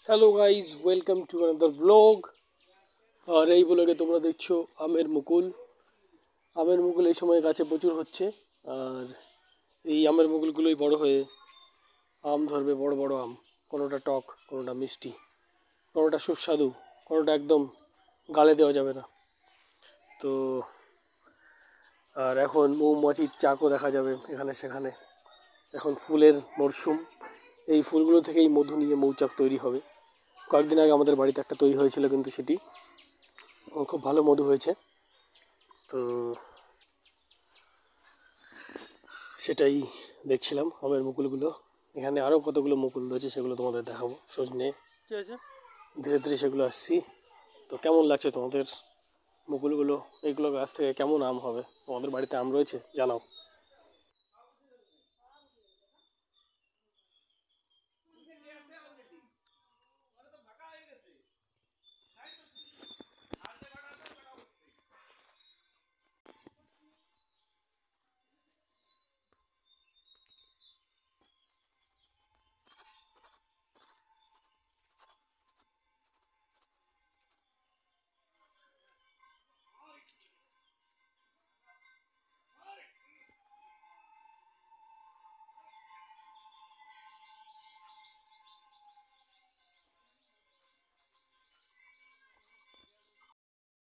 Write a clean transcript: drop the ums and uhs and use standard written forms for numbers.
Hello guys, welcome to another blog. আর এই ব্লগে তোমরা দেখছো আমের মুকুল এই সময় গাছে প্রচুর হচ্ছে। আর এই আমের মুকুলগুলোই বড় হয়ে আম ধরবে, বড় বড় আম। কোনোটা টক, কোনোটা মিষ্টি, কোনোটা সুস্বাদু, কোনোটা একদম গালে দেওয়া যাবে না। তো আর এখন মৌমাছির চাকও দেখা যাবে এখানে সেখানে। এখন ফুলের মরশুম, এই ফুলগুলো থেকেই মধু নিয়ে মৌচাক তৈরি হবে। কয়েকদিন আগে আমাদের বাড়িতে একটা তৈরি হয়েছিল, কিন্তু সেটি খুব ভালো মধু হয়েছে। তো সেটাই দেখছিলাম আমের মুকুলগুলো। এখানে আরও কতগুলো মুকুল রয়েছে, সেগুলো তোমাদের দেখাবো। সজনে ধীরে ধীরে সেগুলো আসছি। তো কেমন লাগছে তোমাদের মুকুলগুলো? এইগুলো গাছ থেকে কেমন আম হবে? তোমাদের বাড়িতে আম রয়েছে জানাও।